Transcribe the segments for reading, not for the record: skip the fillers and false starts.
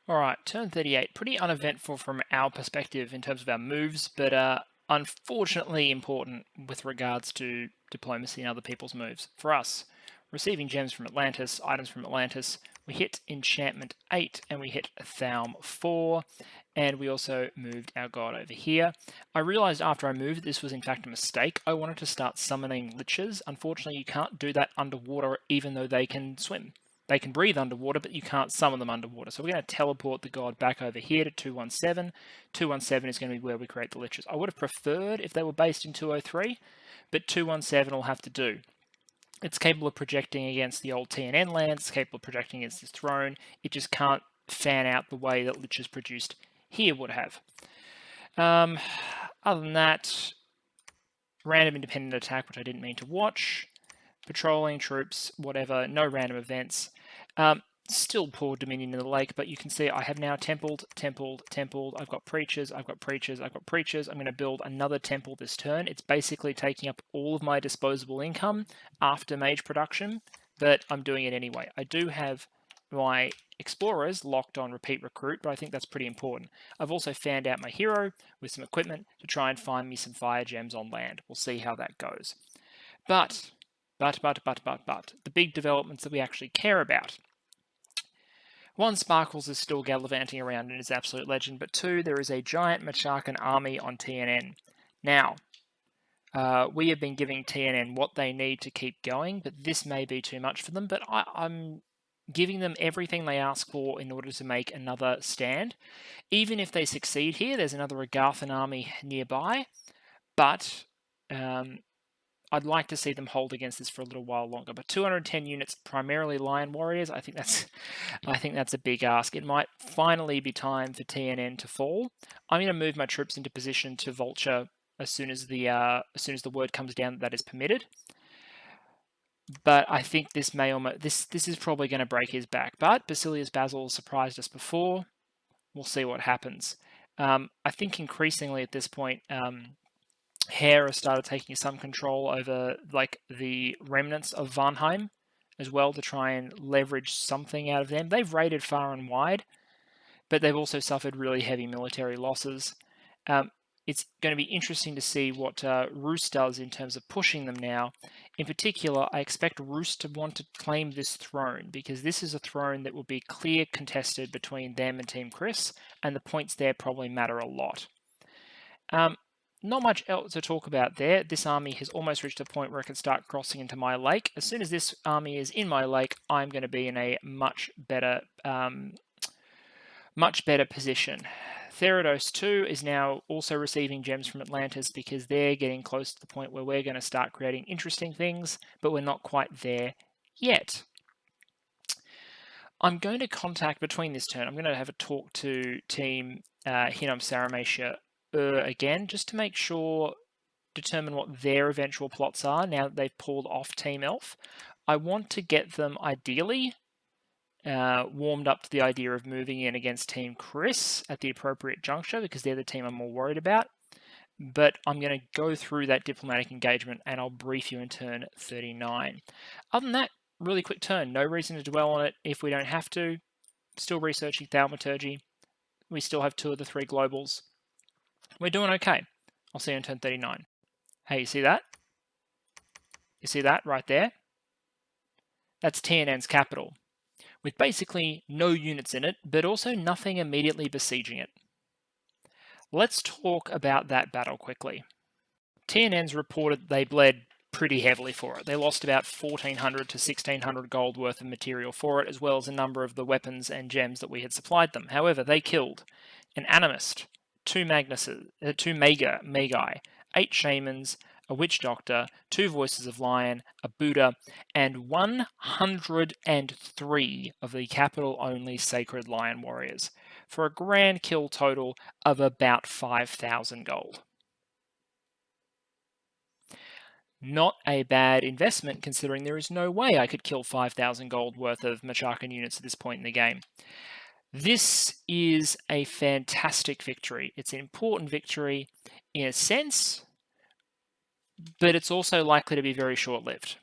All right, turn 38. Pretty uneventful from our perspective in terms of our moves, but unfortunately important with regards to diplomacy and other people's moves. For us, receiving gems from Atlantis, items from Atlantis, we hit Enchantment 8 and we hit Thaum 4, and we also moved our god over here. I realized after I moved this was in fact a mistake. I wanted to start summoning liches. Unfortunately, you can't do that underwater even though they can swim. They can breathe underwater, but you can't summon them underwater. So we're going to teleport the god back over here to 217. 217 is going to be where we create the liches. I would have preferred if they were based in 203, but 217 will have to do. It's capable of projecting against the old TNN lands, it's capable of projecting against this throne. It just can't fan out the way that liches produced here would have. Other than that, random independent attack, which I didn't mean to watch. Patrolling troops, whatever, no random events. Still poor dominion in the lake, but you can see I have now templed. I've got preachers, I've got preachers. I'm going to build another temple this turn. It's basically taking up all of my disposable income after mage production, but I'm doing it anyway. I do have my explorers locked on repeat recruit, but I think that's pretty important. I've also fanned out my hero with some equipment to try and find me some fire gems on land. We'll see how that goes. But the big developments that we actually care about. One, Sparkles is still gallivanting around in his absolute legend, but two, there is a giant Machakan army on TNN. Now, we have been giving TNN what they need to keep going, but this may be too much for them, but I'm giving them everything they ask for in order to make another stand. Even if they succeed here, there's another Agarthan army nearby, but I'd like to see them hold against this for a little while longer. But 210 units, primarily Lion Warriors, I think that's a big ask. It might finally be time for TNN to fall. I'm going to move my troops into position to vulture as soon as the word comes down that is permitted. But I think this may almost this is probably going to break his back. But Basilius Basil surprised us before. We'll see what happens. I think increasingly at this point. Hare has started taking some control over like the remnants of Vanheim as well to try and leverage something out of them. They've raided far and wide, but they've also suffered really heavy military losses. It's going to be interesting to see what Roos does in terms of pushing them now. In particular, I expect Roos to want to claim this throne because this is a throne that will be clear contested between them and Team Chris, and the points there probably matter a lot. Not much else to talk about there. This army has almost reached a point where it can start crossing into my lake. As soon as this army is in my lake, I'm going to be in a much better position. Therados 2 is now also receiving gems from Atlantis because they're getting close to the point where we're going to start creating interesting things, but we're not quite there yet. I'm going to contact between this turn. I'm going to have a talk to Team Hinnom Saramatia again, just to make sure, determine what their eventual plots are now that they've pulled off Team Elf. I want to get them ideally warmed up to the idea of moving in against Team Chris at the appropriate juncture because they're the team I'm more worried about. But I'm going to go through that diplomatic engagement and I'll brief you in turn 39. Other than that, really quick turn. No reason to dwell on it if we don't have to. Still researching thaumaturgy. We still have 2 of the 3 globals. We're doing okay. I'll see you in turn 39. Hey, you see that? You see that right there? That's TNN's capital, with basically no units in it, but also nothing immediately besieging it. Let's talk about that battle quickly. TNN's reported they bled pretty heavily for it. They lost about 1,400 to 1,600 gold worth of material for it, as well as a number of the weapons and gems that we had supplied them. However, they killed an Animist, 2 Magi, 8 Shamans, a Witch Doctor, 2 Voices of Lion, a Buddha, and 103 of the capital-only Sacred Lion Warriors, for a grand kill total of about 5,000 gold. Not a bad investment, considering there is no way I could kill 5,000 gold worth of Machakan units at this point in the game. This is a fantastic victory. It's an important victory in a sense, but it's also likely to be very short-lived.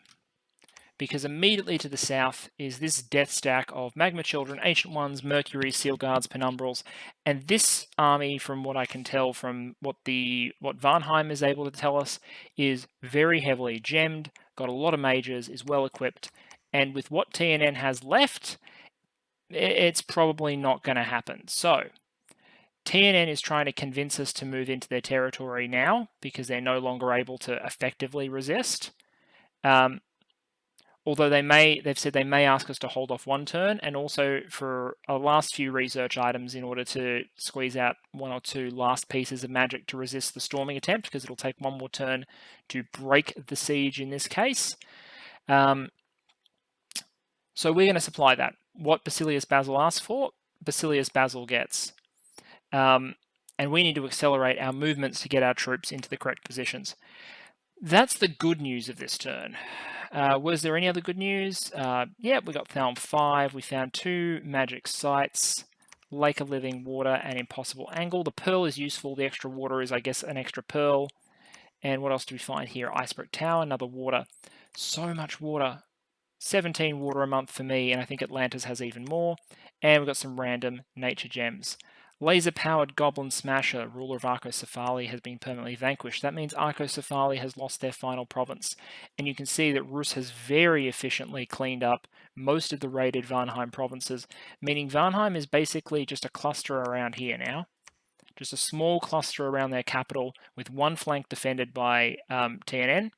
because immediately to the south is this death stack of Magma Children, Ancient Ones, Mercury, Seal Guards, Penumbrals, and this army, from what I can tell from what Vanheim is able to tell us, is very heavily gemmed, got a lot of mages, is well equipped, and with what TNN has left, it's probably not going to happen. So TNN is trying to convince us to move into their territory now because they're no longer able to effectively resist. Although they've said they may ask us to hold off one turn, and also for a last few research items in order to squeeze out one or two last pieces of magic to resist the storming attempt, because it'll take one more turn to break the siege in this case. So we're going to supply that. What Basilius Basil asks for, Basilius Basil gets. And we need to accelerate our movements to get our troops into the correct positions. That's the good news of this turn. Was there any other good news? Yeah, we got Thalm 5. We found 2 magic sites, Lake of Living Water and Impossible Angle. The pearl is useful. The extra water is, I guess, an extra pearl. And what else do we find here? Iceberg Tower, another water. So much water. 17 water a month for me, and I think Atlantis has even more. And we've got some random nature gems. Laser-powered Goblin Smasher, ruler of Arco-Cephali, has been permanently vanquished. That means Arco-Cephali has lost their final province. And you can see that Rus has very efficiently cleaned up most of the raided Vanheim provinces, meaning Vanheim is basically just a cluster around here now. Just a small cluster around their capital, with one flank defended by TNN,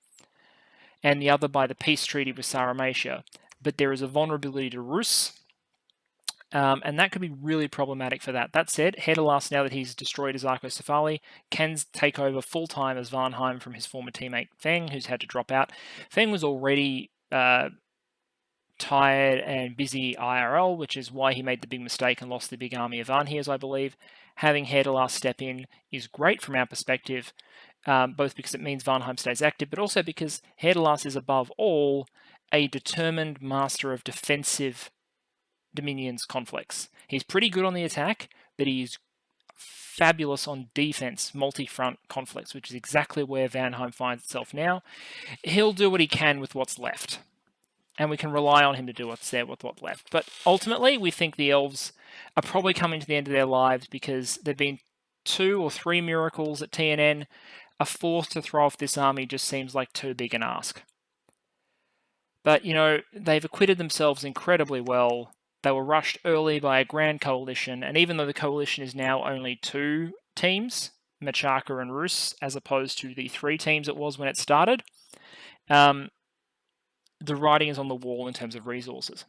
and the other by the peace treaty with Sarmatia. But there is a vulnerability to Rus, and that could be really problematic for that. That said, Hedalas, now that he's destroyed his Arco-Cephali, can take over full-time as Vanheim from his former teammate Feng, who's had to drop out. Feng was already tired and busy IRL, which is why he made the big mistake and lost the big army of Vanhears, I believe. Having Hedalas step in is great from our perspective, both because it means Vanheim stays active, but also because Hedalas is above all a determined master of defensive Dominions conflicts. He's pretty good on the attack, but he's fabulous on defense, multi-front conflicts, which is exactly where Vanheim finds itself now. He'll do what he can with what's left, and we can rely on him to do what's there with what's left. But ultimately, we think the elves are probably coming to the end of their lives because there've been 2 or 3 miracles at TNN. A 4th to throw off this army just seems like too big an ask. But, you know, they've acquitted themselves incredibly well. They were rushed early by a grand coalition, and even though the coalition is now only 2 teams, Machaka and Rus, as opposed to the 3 teams it was when it started, the writing is on the wall in terms of resources.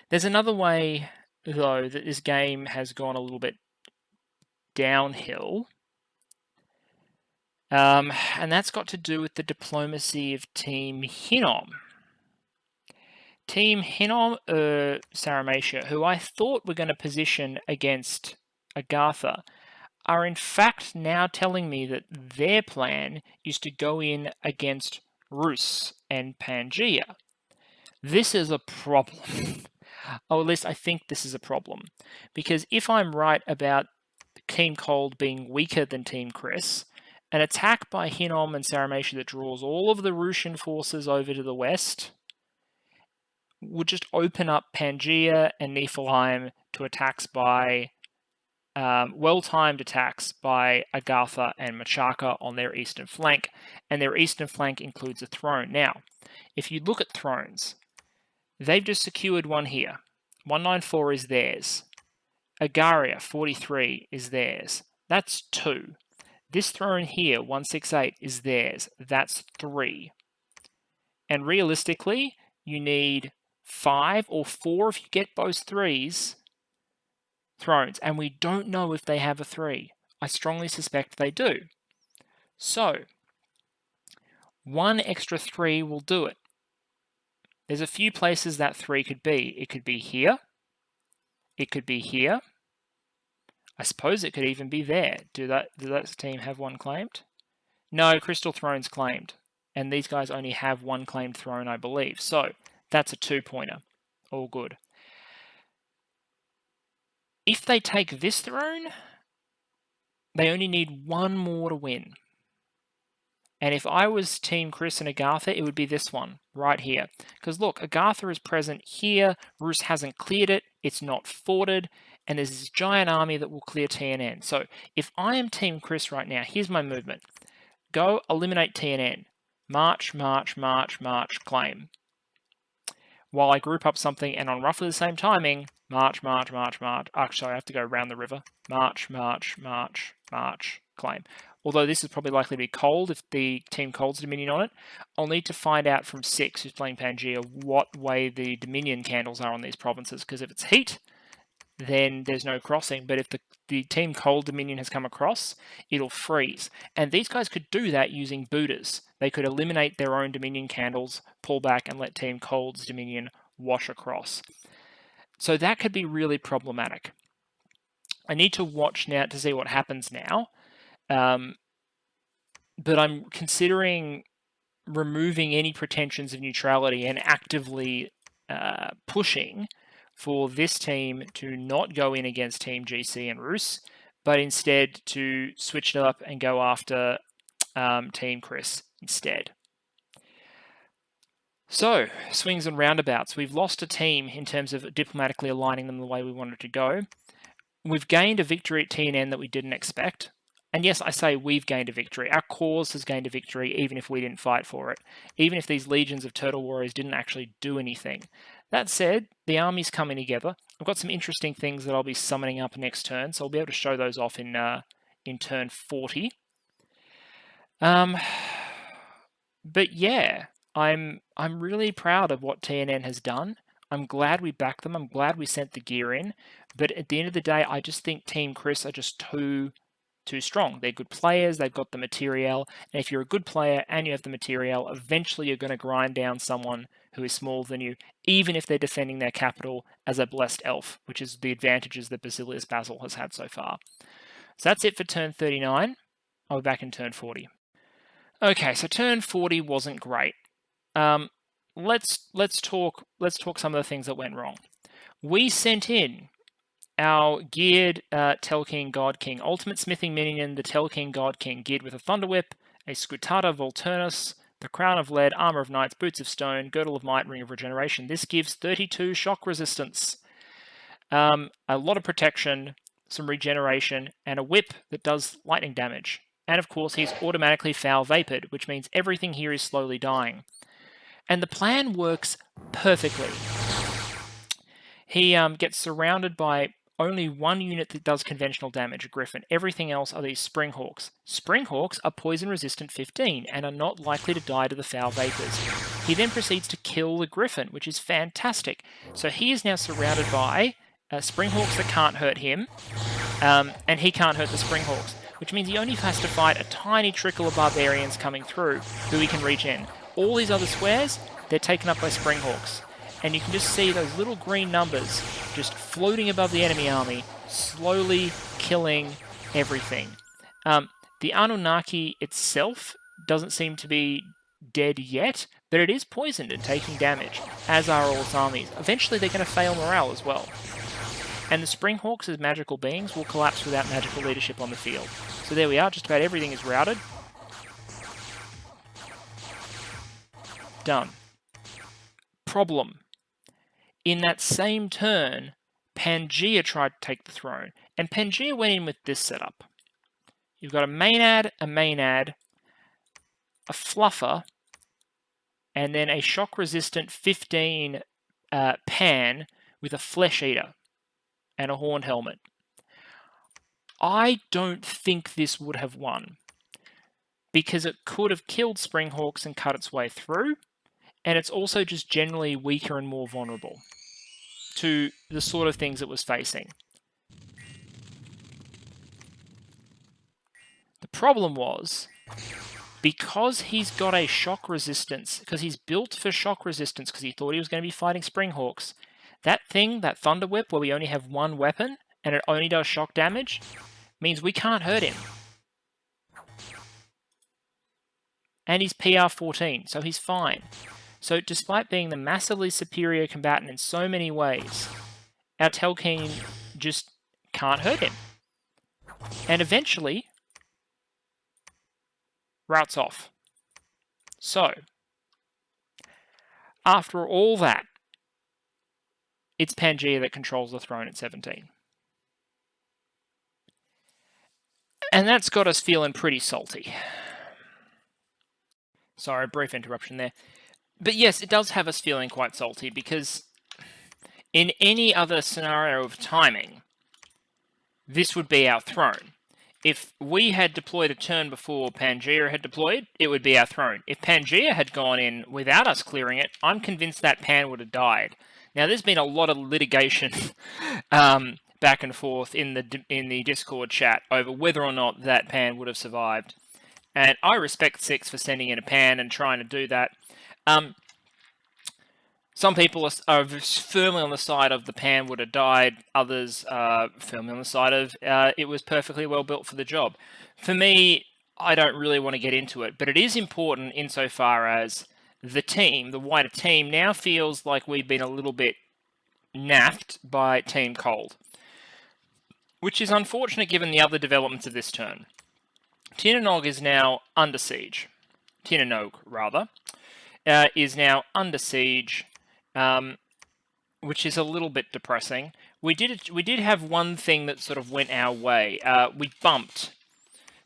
There's another way, though, that this game has gone a little bit downhill, and that's got to do with the diplomacy of Team Hinnom. Team Hinnom Sarmatia, who I thought were going to position against Agartha, are in fact now telling me that their plan is to go in against Rus and Pangaea. This is a problem. Or at least I think this is a problem. Because if I'm right about Team Cold being weaker than Team Chris, an attack by Hinnom and Sarmatia that draws all of the Russian forces over to the west would just open up Pangaea and Niflheim to attacks by well-timed attacks by Agartha and Machaka on their eastern flank, and their eastern flank includes a throne. Now, if you look at thrones, they've just secured one here. 194 is theirs. Agaria 43 is theirs. That's 2. This throne here, 168, is theirs. That's 3. And realistically, you need 5 or 4 if you get both 3s thrones, and we don't know if they have a 3. I strongly suspect they do. So, 1 extra 3 will do it. There's a few places that 3 could be. It could be here. It could be here. I suppose it could even be there. Do that team have 1 claimed? No, Crystal Throne's claimed. And these guys only have 1 claimed throne, I believe. So, that's a 2-pointer. All good. If they take this throne, they only need 1 more to win. And if I was Team Chris and Agartha, it would be this one right here. Because look, Agartha is present here. Rus hasn't cleared it. It's not forted. And there's this giant army that will clear TNN. So if I am Team Chris right now, here's my movement. Go eliminate TNN. March, march, march, march, claim. While I group up something and on roughly the same timing, march, march, march, march. Actually, I have to go around the river. March, march, march, march, claim. Although this is probably likely to be cold if the team Cold's Dominion on it. I'll need to find out from Six, who's playing Pangaea, what way the Dominion candles are on these provinces. Because if it's heat, then there's no crossing. But if the team Cold Dominion has come across, it'll freeze. And these guys could do that using Buddhas. They could eliminate their own Dominion candles, pull back, and let Team Cold's Dominion wash across. So that could be really problematic. I need to watch now to see what happens now. But I'm considering removing any pretensions of neutrality and actively pushing for this team to not go in against Team GC and Rus, but instead to switch it up and go after Team Chris instead. So, swings and roundabouts. We've lost a team in terms of diplomatically aligning them the way we wanted to go. We've gained a victory at TNN that we didn't expect. And yes, I say we've gained a victory. Our cause has gained a victory, even if we didn't fight for it. Even if these legions of turtle warriors didn't actually do anything. That said, the army's coming together. I've got some interesting things that I'll be summoning up next turn, so I'll be able to show those off in turn 40. But yeah, I'm really proud of what TNN has done. I'm glad we backed them. I'm glad we sent the gear in. But at the end of the day, I just think Team Chris are just too strong. They're good players. They've got the material. And if you're a good player and you have the material, eventually you're going to grind down someone who is smaller than you, even if they're defending their capital as a blessed elf, which is the advantages that Basilius Basil has had so far. So that's it for turn 39. I'll be back in turn 40. Okay, so turn 40 wasn't great. Let's talk some of the things that went wrong. We sent in our geared Telking God King, Ultimate Smithing Minion, the Telking God King, geared with a Thunder Whip, a Scutata Volturnus, the Crown of Lead, Armor of Knights, Boots of Stone, Girdle of Might, Ring of Regeneration. This gives 32 shock resistance, a lot of protection, some regeneration, and a whip that does lightning damage. And of course, he's automatically foul vapored, which means everything here is slowly dying. And the plan works perfectly. He gets surrounded by only one unit that does conventional damage, a Griffin. Everything else are these Springhawks. Springhawks are poison resistant 15 and are not likely to die to the foul vapors. He then proceeds to kill the Griffin, which is fantastic. So he is now surrounded by Springhawks that can't hurt him, and he can't hurt the Springhawks, which means he only has to fight a tiny trickle of barbarians coming through who he can regen. All these other squares, they're taken up by Springhawks. And you can just see those little green numbers just floating above the enemy army, slowly killing everything. The Anunnaki itself doesn't seem to be dead yet, but it is poisoned and taking damage, as are all its armies. Eventually they're going to fail morale as well. And the Springhawks as magical beings will collapse without magical leadership on the field. So there we are, just about everything is routed. Done. Problem. In that same turn, Pangaea tried to take the throne, and Pangaea went in with this setup. You've got a Maenad, a Fluffer, and then a shock-resistant 15 Pan with a Flesh Eater and a Horned Helmet. I don't think this would have won, because it could have killed Springhawks and cut its way through, and it's also just generally weaker and more vulnerable to the sort of things it was facing. The problem was, because he's got a shock resistance, because he's built for shock resistance, because he thought he was going to be fighting Springhawks, that thing, that Thunder Whip, where we only have one weapon, and it only does shock damage, means we can't hurt him. And he's PR 14, so he's fine. So despite being the massively superior combatant in so many ways, our Telking just can't hurt him. And eventually, routes off. So, after all that, it's Pangaea that controls the throne at 17. And that's got us feeling pretty salty. Sorry, brief interruption there. But yes, it does have us feeling quite salty, because in any other scenario of timing, this would be our throne. If we had deployed a turn before Pangaea had deployed, it would be our throne. If Pangaea had gone in without us clearing it, I'm convinced that Pan would have died. Now, there's been a lot of litigation back and forth in the Discord chat over whether or not that Pan would have survived. And I respect Six for sending in a Pan and trying to do that. Some people are firmly on the side of the Pan would have died. Others are firmly on the side of it was perfectly well built for the job. For me, I don't really want to get into it, but it is important insofar as the team, the wider team, now feels like we've been a little bit naffed by Team Cold, which is unfortunate given the other developments of this turn. Tinanog is now under siege. Tinanog, rather, is now under siege. Which is a little bit depressing. We did have one thing that sort of went our way. We bumped.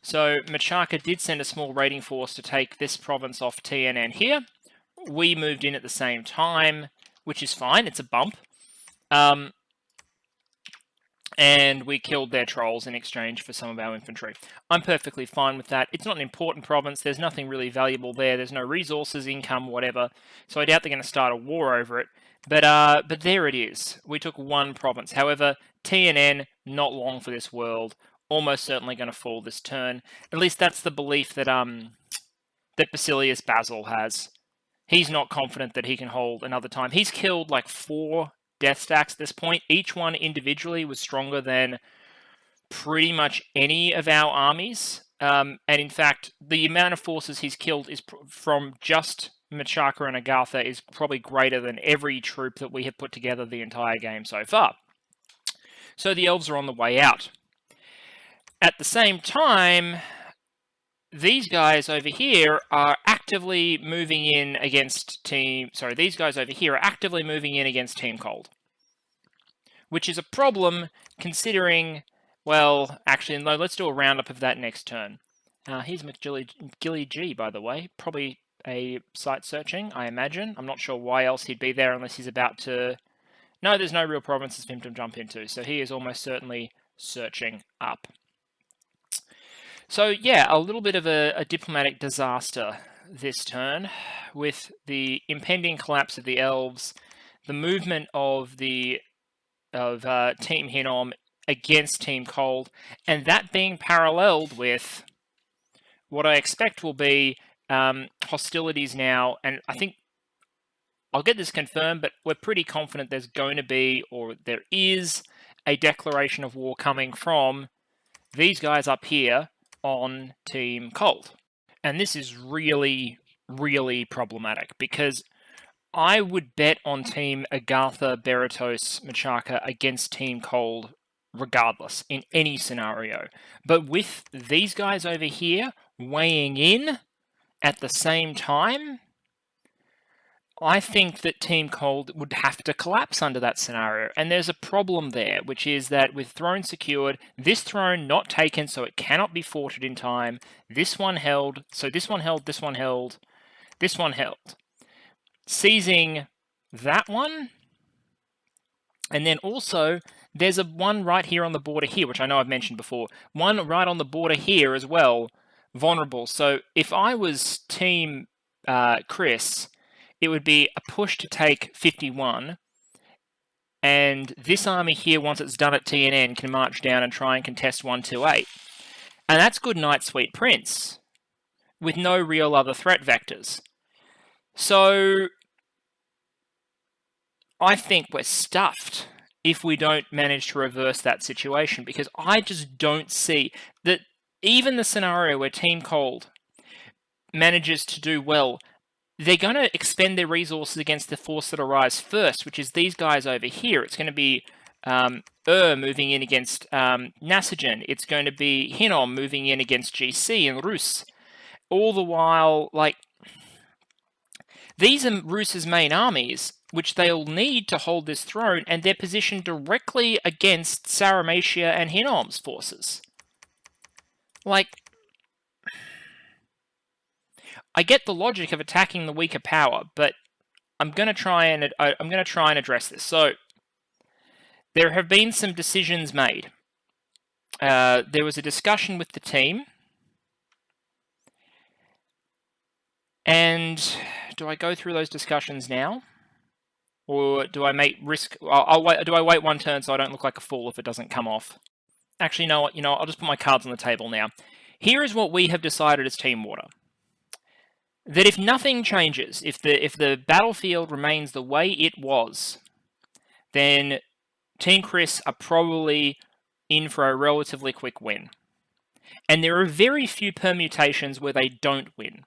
So Machaka did send a small raiding force to take this province off TNN here. We moved in at the same time, which is fine. It's a bump. And we killed their trolls in exchange for some of our infantry. I'm perfectly fine with that. It's not an important province. There's nothing really valuable there. There's no resources, income, whatever. So I doubt they're going to start a war over it. But there it is. We took one province. However, TNN, not long for this world. Almost certainly going to fall this turn. At least that's the belief that that Basilius Basil has. He's not confident that he can hold another time. He's killed like 4 death stacks at this point. Each one individually was stronger than pretty much any of our armies. And in fact, the amount of forces he's killed is from just Machaka and Agartha is probably greater than every troop that we have put together the entire game so far. So the elves are on the way out. At the same time, these guys over here are actively moving in against these guys over here are actively moving in against Team Cold. Which is a problem considering, well, actually, no, let's do a roundup of that next turn. Here's McGilly G, by the way. Probably a site searching, I imagine. I'm not sure why else he'd be there unless he's about to... No, there's no real provinces for him to jump into, so he is almost certainly searching up. So yeah, a little bit of a diplomatic disaster this turn, with the impending collapse of the elves, the movement of Team Hinnom against Team Cold, and that being paralleled with what I expect will be hostilities now, and I think I'll get this confirmed, but we're pretty confident there's going to be, or there is, a declaration of war coming from these guys up here on Team Cold. And this is really, really problematic, because I would bet on Team Agartha-Berytos Machaka against Team Cold regardless, in any scenario. But with these guys over here weighing in at the same time, I think that Team Cold would have to collapse under that scenario. And there's a problem there, which is that with throne secured, this throne not taken, so it cannot be forted in time. This one held, so this one held, this one held, this one held. Seizing that one, and then also there's a one right here on the border here, which I know I've mentioned before. One right on the border here as well, vulnerable. So if I was Team Chris, it would be a push to take 51, and this army here, once it's done at TNN, can march down and try and contest 128. And that's good night, sweet prince, with no real other threat vectors. So I think we're stuffed if we don't manage to reverse that situation, because I just don't see that even the scenario where Team Cold manages to do well, they're going to expend their resources against the force that arrives first, which is these guys over here. It's going to be moving in against Nasigen. It's going to be Hinnom moving in against GC and Rus. All the while, like, These are Rus's main armies, which they'll need to hold this throne, and they're positioned directly against Sarmatia and Hinnom's forces. Like, I get the logic of attacking the weaker power, but I'm going to try and address this. So, there have been some decisions made. There was a discussion with the team, and do I go through those discussions now, or do I make risk? I'll wait. Do I wait one turn so I don't look like a fool if it doesn't come off? Actually, no. I'll just put my cards on the table now. Here is what we have decided as Team Water. That if nothing changes, if the battlefield remains the way it was, then Team Chris are probably in for a relatively quick win. And there are very few permutations where they don't win.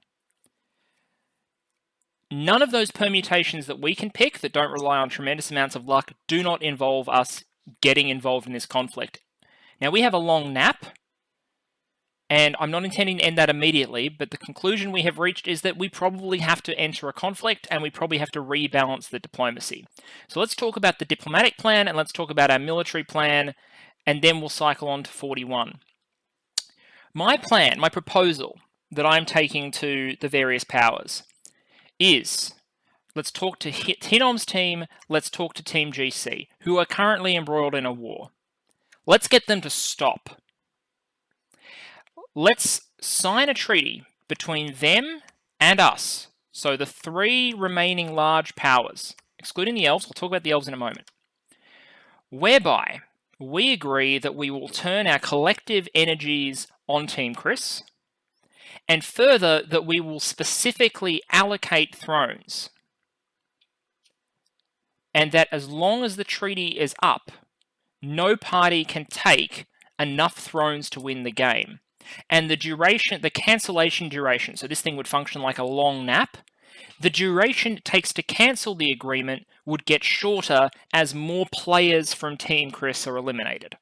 None of those permutations that we can pick that don't rely on tremendous amounts of luck do not involve us getting involved in this conflict. Now, we have a long nap, and I'm not intending to end that immediately, but the conclusion we have reached is that we probably have to enter a conflict, and we probably have to rebalance the diplomacy. So let's talk about the diplomatic plan, and let's talk about our military plan, and then we'll cycle on to 41. My plan, my proposal that I'm taking to the various powers is, let's talk to Hinnom's team, let's talk to Team GC, who are currently embroiled in a war. Let's get them to stop. Let's sign a treaty between them and us, so the three remaining large powers, excluding the elves, we'll talk about the elves in a moment, whereby we agree that we will turn our collective energies on Team Chris, and further, that we will specifically allocate thrones. And that as long as the treaty is up, no party can take enough thrones to win the game. And the duration, the cancellation duration, so this thing would function like a long nap, the duration it takes to cancel the agreement would get shorter as more players from Team Chris are eliminated.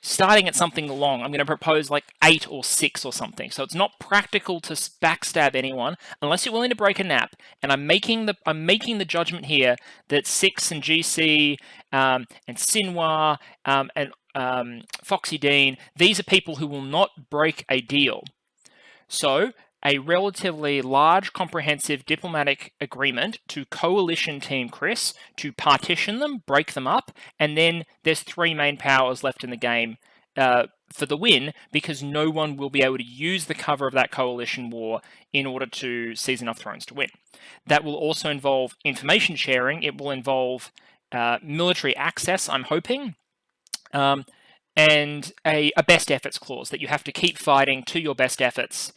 Starting at something long, I'm going to propose like 8 or 6 or something. So it's not practical to backstab anyone unless you're willing to break a nap. And I'm making the judgment here that 6 and GC and Sinwar and Foxy Dean, these are people who will not break a deal. So a relatively large, comprehensive diplomatic agreement to coalition Team Chris, to partition them, break them up, and then there's 3 main powers left in the game for the win, because no one will be able to use the cover of that coalition war in order to seize enough thrones to win. That will also involve information sharing. It will involve military access, I'm hoping, and a best efforts clause that you have to keep fighting to your best efforts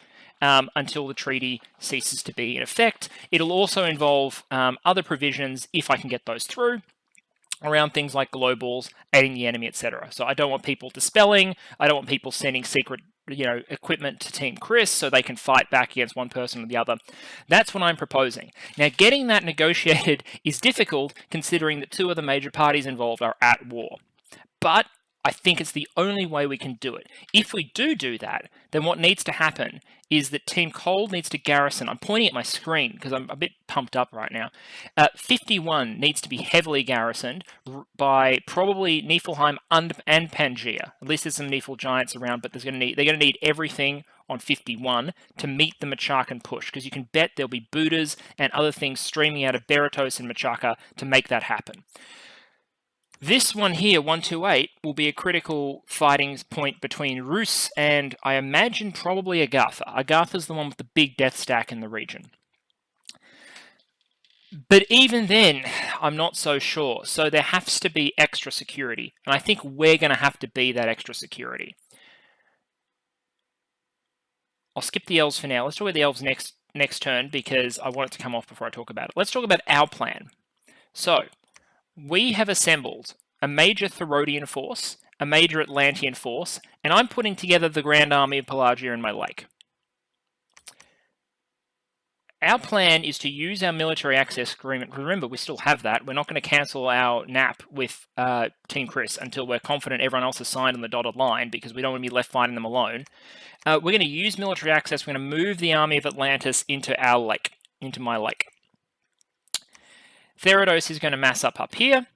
until the treaty ceases to be in effect. It'll also involve other provisions, if I can get those through, around things like globals, aiding the enemy, etc. So I don't want people dispelling, I don't want people sending secret equipment to Team Chris so they can fight back against one person or the other. That's what I'm proposing. Now, getting that negotiated is difficult, considering that 2 of the major parties involved are at war. But I think it's the only way we can do it. If we do that, then what needs to happen is that Team Cold needs to garrison. I'm pointing at my screen because I'm a bit pumped up right now. 51 needs to be heavily garrisoned by probably Niflheim and Pangaea. At least there's some Nifl giants around, but they're going to need everything on 51 to meet the Machakan push, because you can bet there'll be Buddhas and other things streaming out of Berytos and Machaka to make that happen. This one here, 128, will be a critical fighting point between Rus and, I imagine, probably Agartha. Agartha's the one with the big death stack in the region. But even then, I'm not so sure. So there has to be extra security. And I think we're going to have to be that extra security. I'll skip the elves for now. Let's talk about the elves next turn, because I want it to come off before I talk about it. Let's talk about our plan. So, we have assembled a major Therodian force, a major Atlantean force, and I'm putting together the Grand Army of Pelagia in my lake. Our plan is to use our military access agreement. Remember, we still have that. We're not going to cancel our NAP with Team Chris until we're confident everyone else has signed on the dotted line, because we don't want to be left fighting them alone. We're going to use military access. We're going to move the army of Atlantis into our lake, into my lake. Therados is going to mass up here,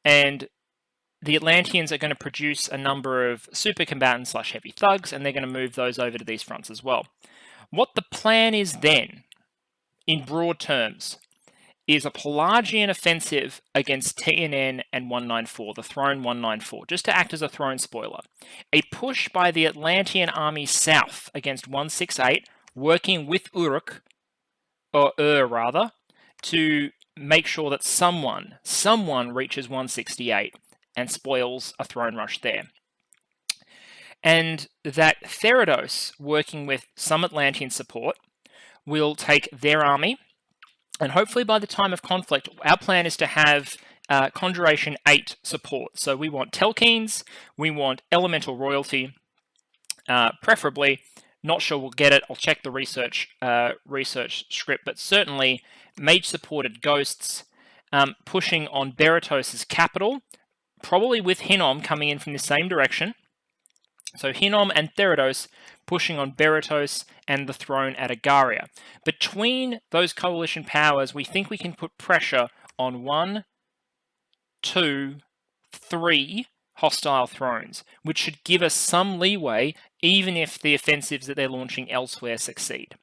and the Atlanteans are going to produce a number of super combatants / heavy thugs, and they're going to move those over to these fronts as well. What the plan is then, in broad terms, is a Pelagian offensive against TNN and 194, the Throne 194, just to act as a throne spoiler. A push by the Atlantean army south against 168, working with Uruk, or rather, to make sure that someone reaches 168 and spoils a throne rush there. And that Therados, working with some Atlantean support, will take their army, and hopefully by the time of conflict, our plan is to have Conjuration 8 support. So we want Telkines, we want Elemental Royalty, preferably. Not sure we'll get it. I'll check the research script, but certainly mage-supported ghosts pushing on Berytos' capital, probably with Hinnom coming in from the same direction. So Hinnom and Therados pushing on Berytos and the throne at Agaria. Between those coalition powers, we think we can put pressure on 1, 2, 3 hostile thrones, which should give us some leeway even if the offensives that they're launching elsewhere succeed.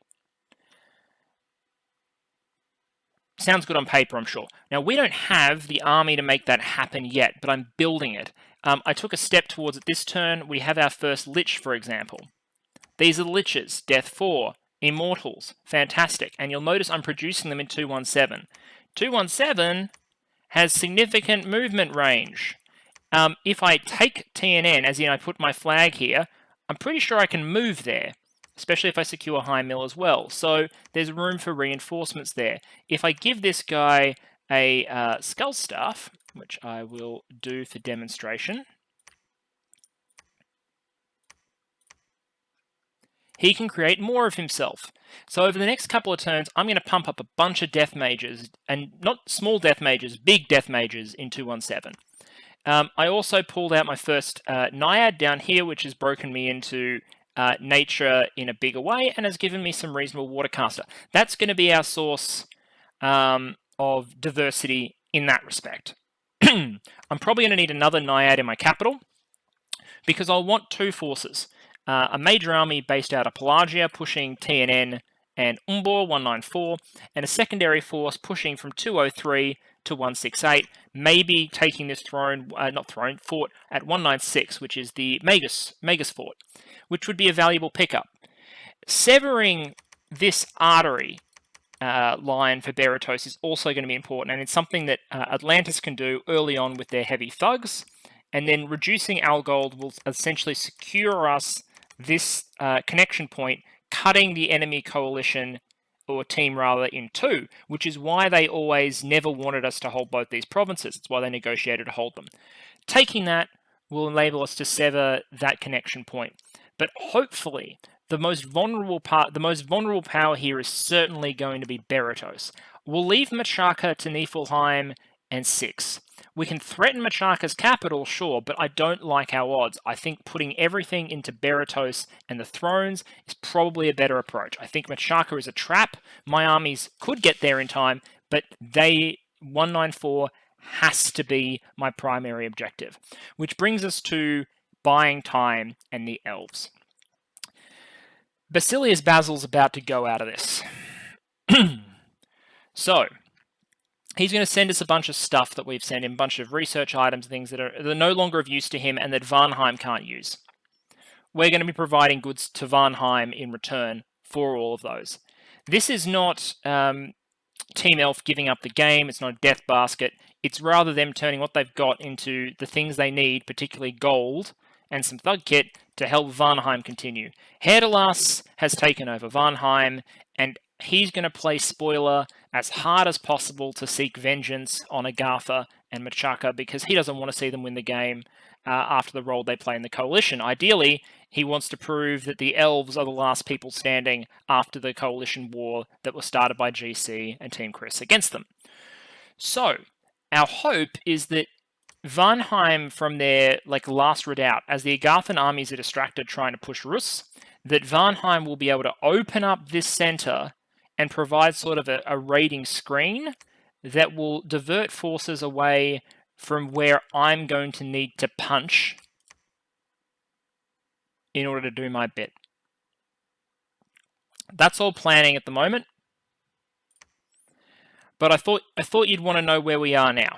Sounds good on paper, I'm sure. Now, we don't have the army to make that happen yet, but I'm building it. I took a step towards it this turn. We have our first Lich, for example. These are the Liches, Death 4, Immortals, fantastic. And you'll notice I'm producing them in 217. 217 has significant movement range. If I take TNN, as in I put my flag here, I'm pretty sure I can move there, especially if I secure High Mill as well. So there's room for reinforcements there. If I give this guy a Skull Staff, which I will do for demonstration, he can create more of himself. So over the next couple of turns, I'm going to pump up a bunch of Death Mages, and not small Death Mages, big Death Mages in 217. I also pulled out my first Naiad down here, which has broken me into nature in a bigger way, and has given me some reasonable Watercaster. That's going to be our source of diversity in that respect. I'm probably going to need another Naiad in my capital, because I'll want two forces. A major army based out of Pelagia pushing TNN and Umbor 194, and a secondary force pushing from 203 to 168, maybe taking this fort at 196, which is the Magus fort, which would be a valuable pickup. Severing this artery line for Berytos is also going to be important, and it's something that Atlantis can do early on with their heavy thugs, and then reducing Algold will essentially secure us this connection point, cutting the enemy coalition, or team rather, in two, which is why they always never wanted us to hold both these provinces. It's why they negotiated to hold them. Taking that will enable us to sever that connection point. But hopefully, the most vulnerable power here is certainly going to be Berytos. We'll leave Machaka to Niflheim and 6. We can threaten Machaka's capital, sure, but I don't like our odds. I think putting everything into Berytos and the thrones is probably a better approach. I think Machaka is a trap. My armies could get there in time, but 194 has to be my primary objective. Which brings us to buying time and the elves. Basilius Basil's about to go out of this. So, he's going to send us a bunch of stuff that we've sent him, a bunch of research items, things that are no longer of use to him and that Vanheim can't use. We're going to be providing goods to Vanheim in return for all of those. This is not Team Elf giving up the game. It's not a death basket. It's rather them turning what they've got into the things they need, particularly gold and some thug kit, to help Vanheim continue. Herdelas has taken over Vanheim, and he's going to play spoiler as hard as possible to seek vengeance on Agartha and Machaka, because he doesn't want to see them win the game after the role they play in the coalition. Ideally, he wants to prove that the elves are the last people standing after the coalition war that was started by GC and Team Chris against them. So, our hope is that Vanheim, from their last redoubt, as the Agarthan armies are distracted trying to push Rus, that Vanheim will be able to open up this center and provide sort of a raiding screen that will divert forces away from where I'm going to need to punch in order to do my bit. That's all planning at the moment. But I thought you'd want to know where we are now.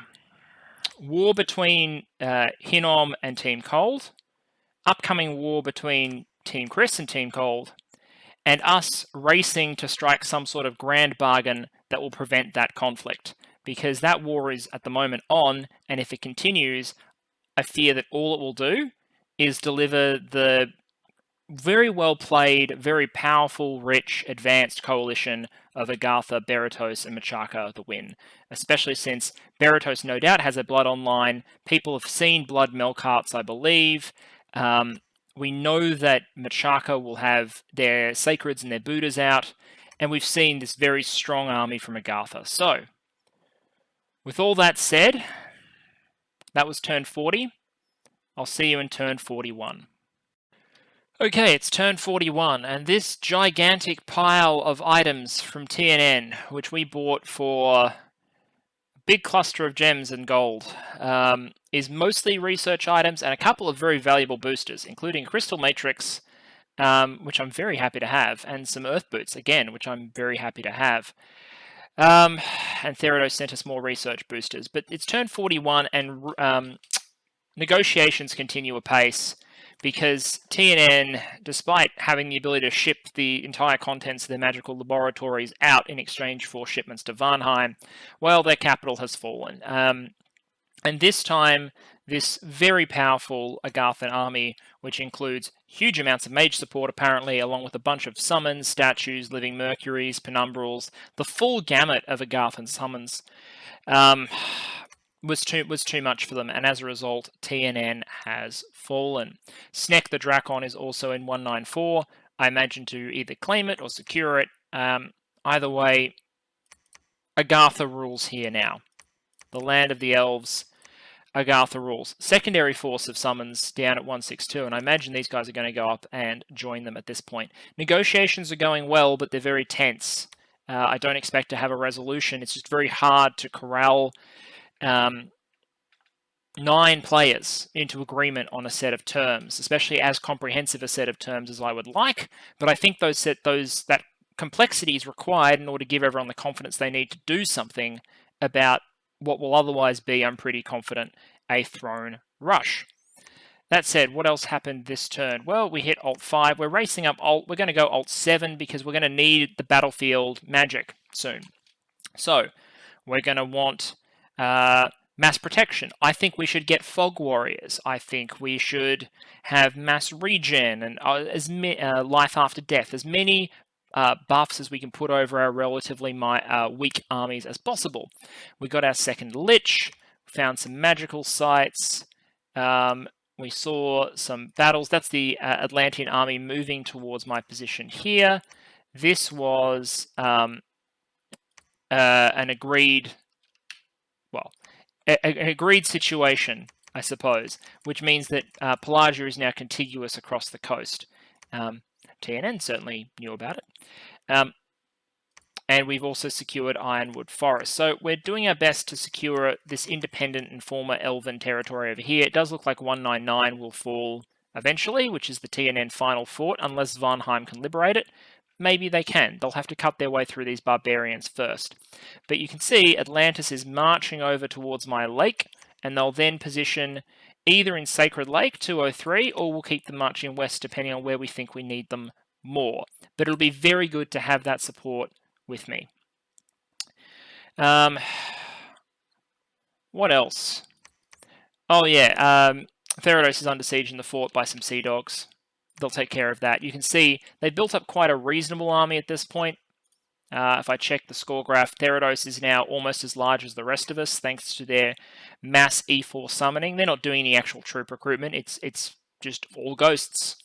War between Hinnom and Team Cold, upcoming war between Team Chris and Team Cold, and us racing to strike some sort of grand bargain that will prevent that conflict. Because that war is at the moment on, and if it continues, I fear that all it will do is deliver the very well played, very powerful, rich, advanced coalition of Agartha-Berytos and Machaka the win. Especially since Berytos no doubt has a blood online. People have seen blood Melkarts, I believe. We know that Machaka will have their sacreds and their Buddhas out. And we've seen this very strong army from Agartha. So, with all that said, that was turn 40. I'll see you in turn 41. Okay, it's turn 41, and this gigantic pile of items from TNN, which we bought for a big cluster of gems and gold, is mostly research items and a couple of very valuable boosters, including Crystal Matrix, which I'm very happy to have, and some Earth Boots, again, which I'm very happy to have. And Therados sent us more research boosters, but it's turn 41, and negotiations continue apace. Because TNN, despite having the ability to ship the entire contents of their magical laboratories out in exchange for shipments to Vanheim, well, their capital has fallen. And this time, this very powerful Agarthan army, which includes huge amounts of mage support, apparently, along with a bunch of summons, statues, living mercuries, penumbrals, the full gamut of Agarthan summons, was too much for them, and as a result, TNN has fallen. Snek the Drakon is also in 194. I imagine to either claim it or secure it. Either way, Agartha rules here now. The land of the elves, Agartha rules. Secondary force of summons down at 162, and I imagine these guys are going to go up and join them at this point. Negotiations are going well, but they're very tense. I don't expect to have a resolution. It's just very hard to corral 9 players into agreement on a set of terms, especially as comprehensive a set of terms as I would like. But I think that complexity is required in order to give everyone the confidence they need to do something about what will otherwise be, I'm pretty confident, a throne rush. That said, what else happened this turn? Well, we hit Alt 5. We're racing up Alt. We're going to go Alt 7 because we're going to need the battlefield magic soon. So, we're going to want mass protection. I think we should get fog warriors. I think we should have mass regen and life after death. As many buffs as we can put over our relatively weak armies as possible. We got our second Lich, found some magical sites. We saw some battles. That's the Atlantean army moving towards my position here. This was an agreed situation, I suppose, which means that Pelagia is now contiguous across the coast. TNN certainly knew about it. And we've also secured Ironwood Forest. So we're doing our best to secure this independent and former Elven territory over here. It does look like 199 will fall eventually, which is the TNN final fort, unless Vanheim can liberate it. Maybe they can. They'll have to cut their way through these barbarians first. But you can see Atlantis is marching over towards my lake, and they'll then position either in Sacred Lake 203, or we'll keep them marching west depending on where we think we need them more. But it'll be very good to have that support with me. What else? Oh yeah, Therados is under siege in the fort by some sea dogs. They'll take care of that. You can see they built up quite a reasonable army at this point. If I check the score graph, Therados is now almost as large as the rest of us, thanks to their mass E4 summoning. They're not doing any actual troop recruitment. It's just all ghosts.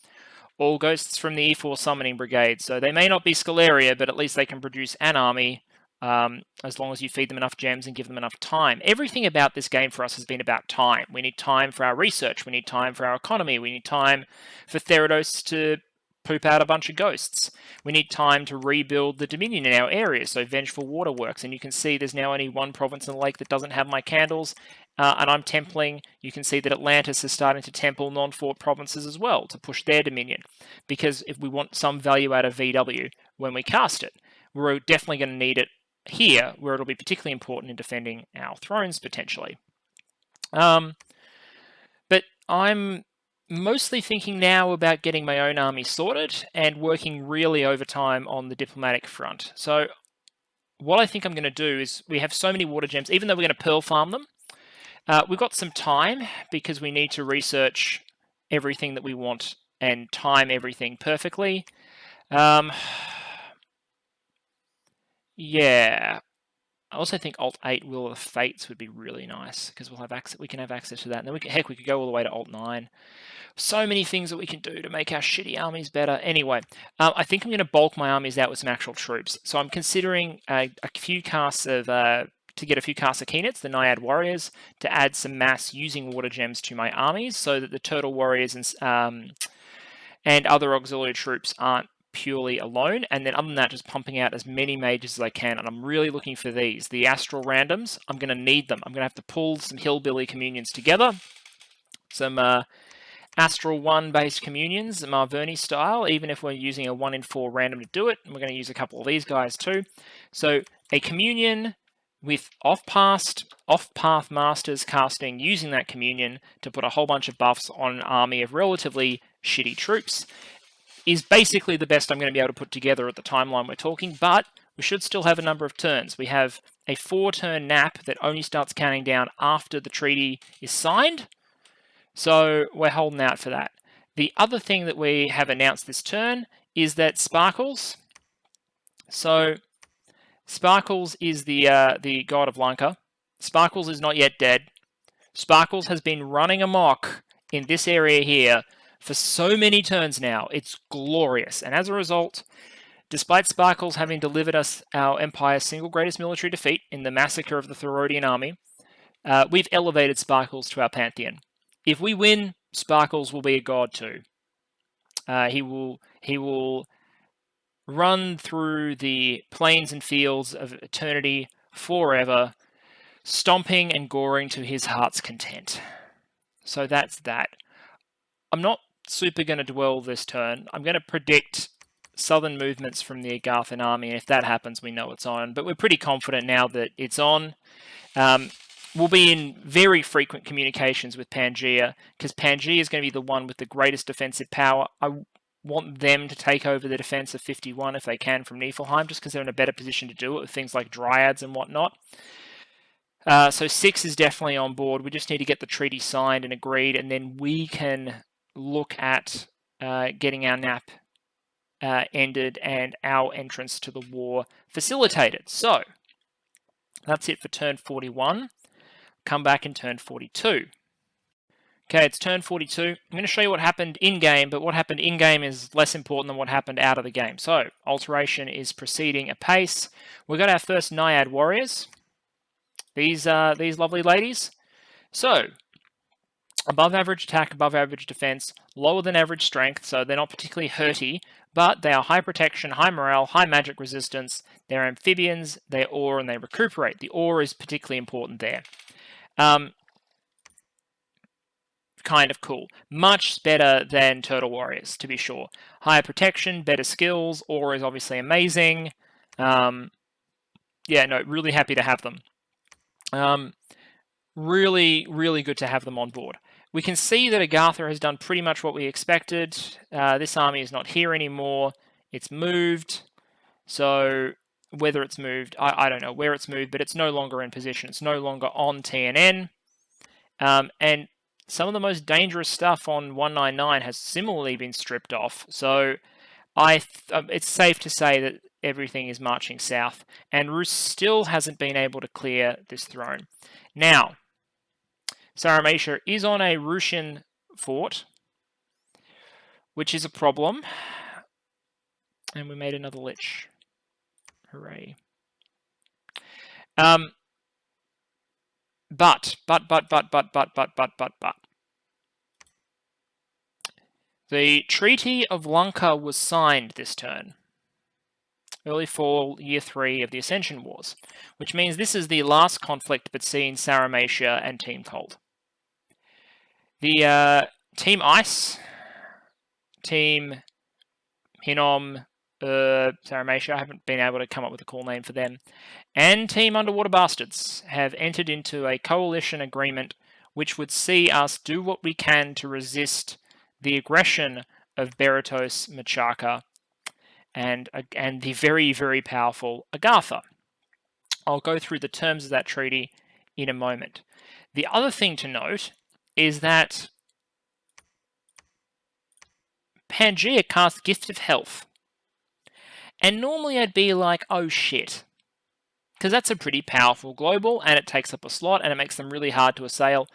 All ghosts from the E4 summoning brigade. So they may not be Scaleria, but at least they can produce an army as long as you feed them enough gems and give them enough time. Everything about this game for us has been about time. We need time for our research. We need time for our economy. We need time for Therados to poop out a bunch of ghosts. We need time to rebuild the Dominion in our area, so Vengeful Waterworks. And you can see there's now only one province in the lake that doesn't have my candles, and I'm templing. You can see that Atlantis is starting to temple non-fort provinces as well to push their Dominion, because if we want some value out of VW when we cast it, we're definitely going to need it here, where it'll be particularly important in defending our thrones potentially. But I'm mostly thinking now about getting my own army sorted and working really overtime on the diplomatic front. So what I think I'm going to do is, we have so many water gems, even though we're going to pearl farm them, we've got some time because we need to research everything that we want and time everything perfectly. Yeah. I also think Alt-8 Wheel of Fates would be really nice, because we'll have access. We can have access to that, and then we could go all the way to Alt-9. So many things that we can do to make our shitty armies better. Anyway, I think I'm going to bulk my armies out with some actual troops. So I'm considering a few casts of to get a few casts of Keenets, the Naiad Warriors, to add some mass using water gems to my armies, so that the Turtle Warriors and other auxiliary troops aren't purely alone. And then other than that, just pumping out as many mages as I can. And I'm really looking for these, the Astral Randoms. I'm going to need them. I'm going to have to pull some Hillbilly Communions together, some Astral 1 based communions, Marverni style, even if we're using a 1 in 4 random to do it. And we're going to use a couple of these guys too. So a communion with off-path masters casting using that communion to put a whole bunch of buffs on an army of relatively shitty troops is basically the best I'm going to be able to put together at the timeline we're talking, but we should still have a number of turns. We have a 4-turn nap that only starts counting down after the treaty is signed, so we're holding out for that. The other thing that we have announced this turn is that Sparkles, so Sparkles is the god of Lanka. Sparkles is not yet dead. Sparkles has been running amok in this area here for so many turns now. It's glorious. And as a result, despite Sparkles having delivered us our Empire's single greatest military defeat in the massacre of the Therodian army, we've elevated Sparkles to our pantheon. If we win, Sparkles will be a god too. He will run through the plains and fields of eternity forever, stomping and goring to his heart's content. So that's that. I'm not super going to dwell this turn. I'm going to predict southern movements from the Agarthan army, and if that happens, we know it's on. But we're pretty confident now that it's on. We'll be in very frequent communications with Pangaea, because Pangaea is going to be the one with the greatest defensive power. I want them to take over the defense of 51 if they can from Niflheim, just because they're in a better position to do it with things like Dryads and whatnot. So 6 is definitely on board. We just need to get the treaty signed and agreed, and then we can look at getting our nap ended and our entrance to the war facilitated. So that's it for turn 41. Come back in turn 42. Okay, it's turn 42. I'm going to show you what happened in-game, but what happened in-game is less important than what happened out of the game. So, alteration is proceeding apace. We've got our first Naiad Warriors. These lovely ladies. So, above average attack, above average defense, lower than average strength, so they're not particularly hurty, but they are high protection, high morale, high magic resistance. They're amphibians, they're ore, and they recuperate. The ore is particularly important there. Kind of cool. Much better than Turtle Warriors, to be sure. Higher protection, better skills, ore is obviously amazing. Yeah, no, really happy to have them. Really, really good to have them on board. We can see that Agartha has done pretty much what we expected. This army is not here anymore. It's moved. So whether it's moved, I don't know where it's moved, but it's no longer in position. It's no longer on TNN. And some of the most dangerous stuff on 199 has similarly been stripped off. So it's safe to say that everything is marching south. And Rus still hasn't been able to clear this throne. Now, Saramatia is on a Russian fort, which is a problem. And we made another lich. Hooray. But. The Treaty of Lanka was signed this turn. Early fall, year 3 of the Ascension Wars, which means this is the last conflict between Sarmatia and Team Cold. The Team Ice, Team Hinnom, Sarmatia, I haven't been able to come up with a cool name for them, and Team Underwater Bastards have entered into a coalition agreement which would see us do what we can to resist the aggression of Agartha-Machaka and the very, very powerful Agartha. I'll go through the terms of that treaty in a moment. The other thing to note is that Pangaea casts Gift of Health. And normally I'd be like, oh shit. Because that's a pretty powerful global, and it takes up a slot, and it makes them really hard to assail.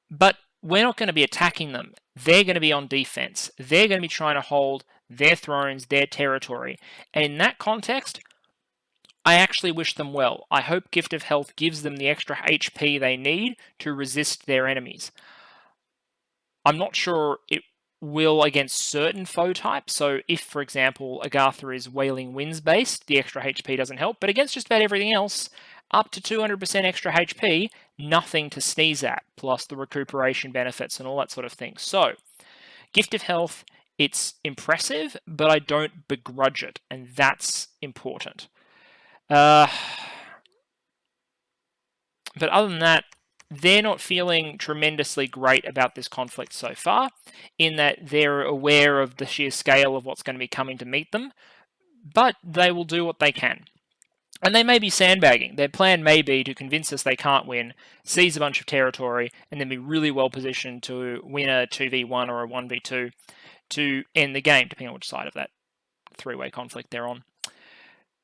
But we're not going to be attacking them. They're going to be on defense. They're going to be trying to hold their thrones, their territory. And in that context, I actually wish them well. I hope Gift of Health gives them the extra HP they need to resist their enemies. I'm not sure it will against certain foe types. So if, for example, Agartha is Wailing Winds based, the extra HP doesn't help. But against just about everything else, up to 200% extra HP, nothing to sneeze at, plus the recuperation benefits and all that sort of thing. So, Gift of Health, it's impressive, but I don't begrudge it, and that's important. But other than that, they're not feeling tremendously great about this conflict so far, in that they're aware of the sheer scale of what's going to be coming to meet them, but they will do what they can. And they may be sandbagging. Their plan may be to convince us they can't win, seize a bunch of territory, and then be really well positioned to win a 2v1 or a 1v2 to end the game, depending on which side of that three-way conflict they're on.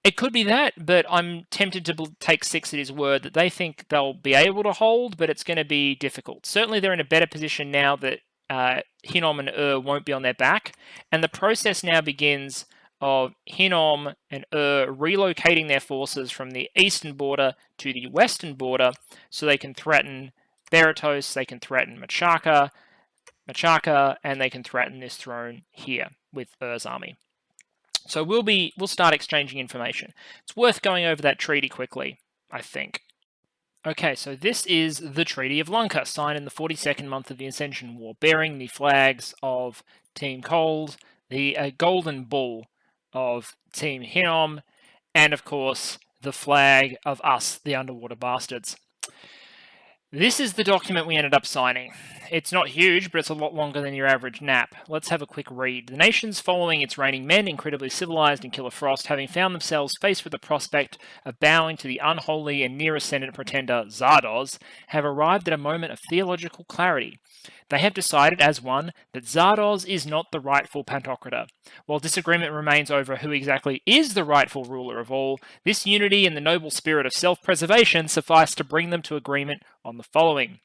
It could be that, but I'm tempted to take 6 at his word that they think they'll be able to hold, but it's going to be difficult. Certainly they're in a better position now that Hinnom and won't be on their back, and the process now begins of Hinnom and relocating their forces from the eastern border to the western border so they can threaten Berytos, they can threaten Machaka, and they can threaten this throne here with Ur's army. So we'll start exchanging information. It's worth going over that treaty quickly, I think. Okay, so this is the Treaty of Lanka, signed in the 42nd month of the Ascension War, bearing the flags of Team Cold, the Golden Bull of Team Hinnom, and of course the flag of us, the Underwater Bastards. This is the document we ended up signing. It's not huge, but it's a lot longer than your average nap. Let's have a quick read. The nations following its reigning men, incredibly civilized in Killer Frost, having found themselves faced with the prospect of bowing to the unholy and near-ascendant pretender Zardoz, have arrived at a moment of theological clarity. They have decided as one that Zardoz is not the rightful Pantocrator. While disagreement remains over who exactly is the rightful ruler of all, this unity and the noble spirit of self-preservation suffice to bring them to agreement on the following.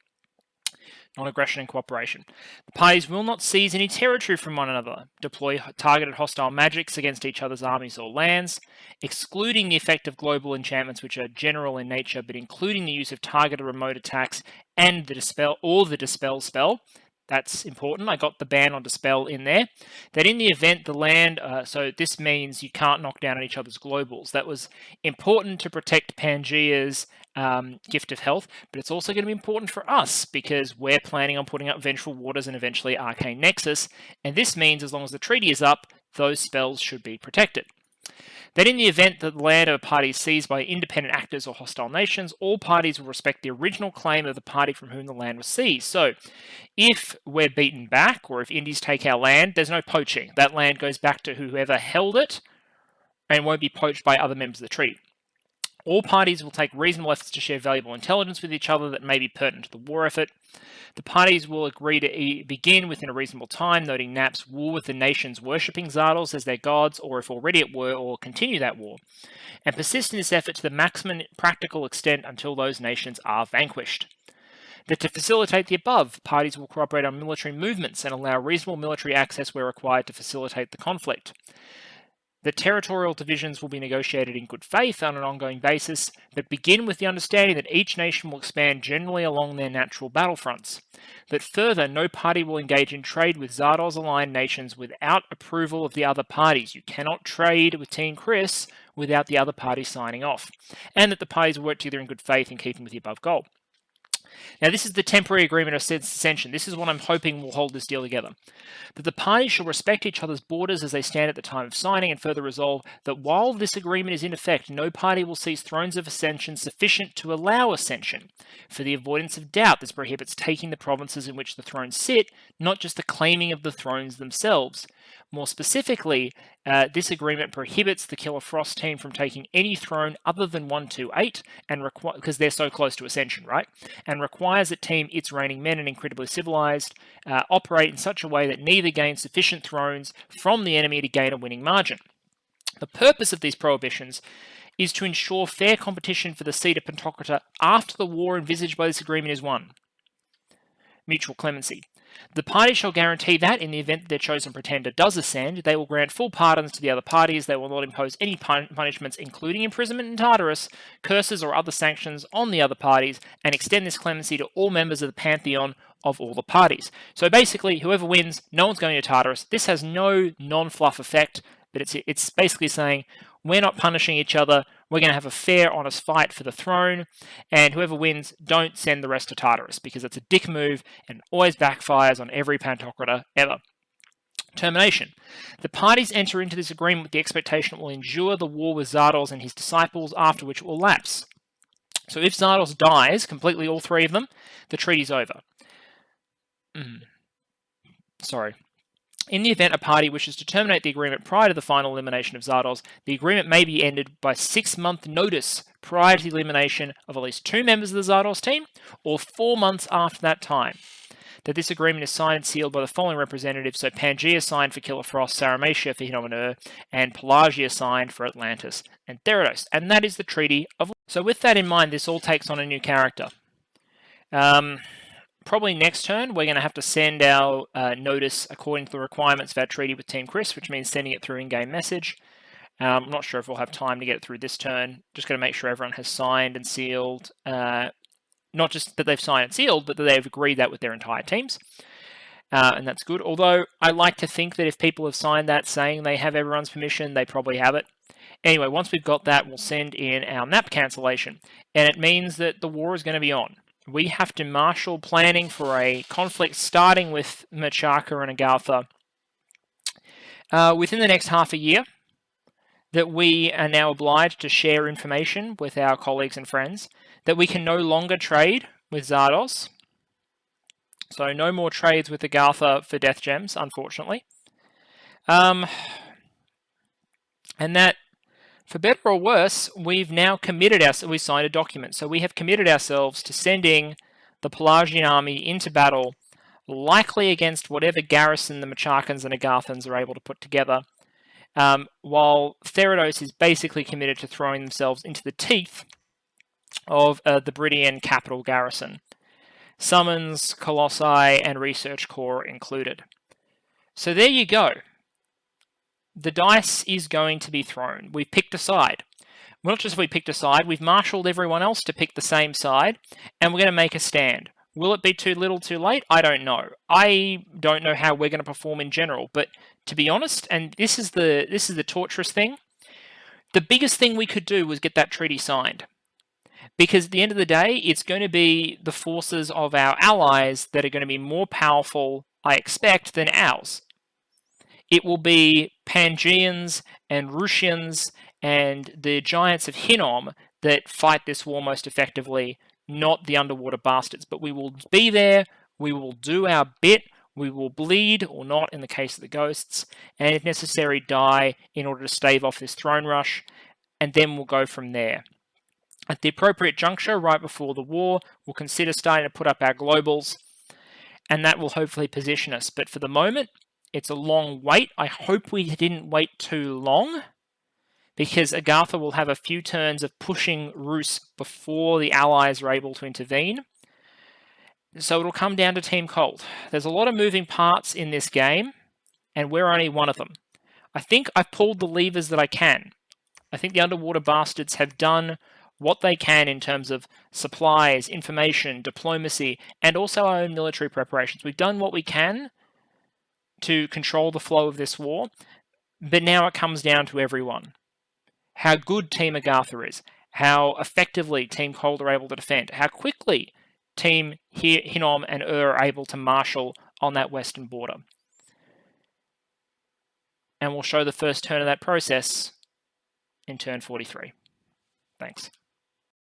Non-aggression and cooperation. The parties will not seize any territory from one another, deploy targeted hostile magics against each other's armies or lands, excluding the effect of global enchantments which are general in nature, but including the use of targeted remote attacks and the dispel spell. That's important. I got the ban on dispel in there. That in the event the land, so this means you can't knock down at each other's globals. That was important to protect Pangaea's Gift of Health, but it's also going to be important for us because we're planning on putting up Vengeful Waters and eventually Arcane Nexus, and this means as long as the treaty is up, those spells should be protected. That in the event that the land of a party is seized by independent actors or hostile nations, all parties will respect the original claim of the party from whom the land was seized. So, if we're beaten back, or if Indies take our land, there's no poaching. That land goes back to whoever held it and won't be poached by other members of the treaty. All parties will take reasonable efforts to share valuable intelligence with each other that may be pertinent to the war effort. The parties will agree to begin within a reasonable time, noting Nap's war with the nations worshipping Zardoz as their gods, or if already at war, or continue that war, and persist in this effort to the maximum practical extent until those nations are vanquished. That to facilitate the above, parties will cooperate on military movements and allow reasonable military access where required to facilitate the conflict. The territorial divisions will be negotiated in good faith on an ongoing basis, but begin with the understanding that each nation will expand generally along their natural battlefronts. That further, no party will engage in trade with Zardoz-aligned nations without approval of the other parties. You cannot trade with Team Chris without the other party signing off. And that the parties will work together in good faith in keeping with the above goal. Now, this is the temporary agreement of cession. This is what I'm hoping will hold this deal together. That the parties shall respect each other's borders as they stand at the time of signing, and further resolve that while this agreement is in effect, no party will seize thrones of ascension sufficient to allow ascension. For the avoidance of doubt, this prohibits taking the provinces in which the thrones sit, not just the claiming of the thrones themselves. More specifically, this agreement prohibits the Killer Frost team from taking any throne other than 128, and because they're so close to ascension, right? And requires that team, its reigning men and incredibly civilized, operate in such a way that neither gain sufficient thrones from the enemy to gain a winning margin. The purpose of these prohibitions is to ensure fair competition for the seat of Pantocrata after the war envisaged by this agreement is won. Mutual clemency. The parties shall guarantee that, in the event that their chosen pretender does ascend, they will grant full pardons to the other parties. They will not impose any punishments, including imprisonment in Tartarus, curses or other sanctions on the other parties, and extend this clemency to all members of the pantheon of all the parties. So basically, whoever wins, no one's going to Tartarus. This has no non-fluff effect, but it's basically saying, we're not punishing each other. We're going to have a fair, honest fight for the throne, and whoever wins, don't send the rest to Tartarus, because it's a dick move and always backfires on every Pantocrata ever. Termination. The parties enter into this agreement with the expectation it will endure the war with Zardoz and his disciples, after which it will lapse. So if Zardoz dies, completely all three of them, the treaty's over. Sorry. In the event a party wishes to terminate the agreement prior to the final elimination of Zardoz, the agreement may be ended by 6-month notice prior to the elimination of at least 2 members of the Zardoz team, or 4 months after that time. That this agreement is signed and sealed by the following representatives: so Pangaea signed for Killer Frost, Sarmatia for Hinomanur, and Pelagia signed for Atlantis and Therados. And that is the Treaty of... So with that in mind, this all takes on a new character. Probably next turn, we're going to have to send our notice according to the requirements of our treaty with Team Chris, which means sending it through in-game message. I'm not sure if we'll have time to get it through this turn. Just going to make sure everyone has signed and sealed. Not just that they've signed and sealed, but that they've agreed that with their entire teams. And that's good. Although, I like to think that if people have signed that saying they have everyone's permission, they probably have it. Anyway, once we've got that, we'll send in our map cancellation. And it means that the war is going to be on. We have to marshal planning for a conflict starting with Machaka and Agartha within the next half a year, that we are now obliged to share information with our colleagues and friends, that we can no longer trade with Zardoz. So no more trades with Agartha for death gems, unfortunately. And that, for better or worse, we've now committed ourselves, we signed a document, so we have committed ourselves to sending the Pelagian army into battle, likely against whatever garrison the Machakans and Agarthans are able to put together, while Therados is basically committed to throwing themselves into the teeth of the Brittian capital garrison. Summons, Colossi, and Research Corps included. So there you go. The dice is going to be thrown. We've picked a side. Well, not just we picked a side, we've marshaled everyone else to pick the same side, and we're going to make a stand. Will it be too little, too late? I don't know. I don't know how we're going to perform in general, but to be honest, and this is the torturous thing, the biggest thing we could do was get that treaty signed. Because at the end of the day, it's going to be the forces of our allies that are going to be more powerful, I expect, than ours. It will be Pangaeans and Russians and the giants of Hinnom that fight this war most effectively, not the underwater bastards. But we will be there, we will do our bit, we will bleed, or not in the case of the ghosts, and if necessary die in order to stave off this throne rush, and then we'll go from there. At the appropriate juncture, right before the war, we'll consider starting to put up our globals, and that will hopefully position us. But for the moment, it's a long wait. I hope we didn't wait too long, because Agartha will have a few turns of pushing Rus before the allies are able to intervene. So it'll come down to Team Cold. There's a lot of moving parts in this game, and we're only one of them. I think I've pulled the levers that I can. I think the underwater bastards have done what they can in terms of supplies, information, diplomacy, and also our own military preparations. We've done what we can to control the flow of this war, but now it comes down to everyone. How good Team Agartha is, how effectively Team Cold are able to defend, how quickly Team Hinnom and are able to marshal on that western border. And we'll show the first turn of that process in turn 43. Thanks.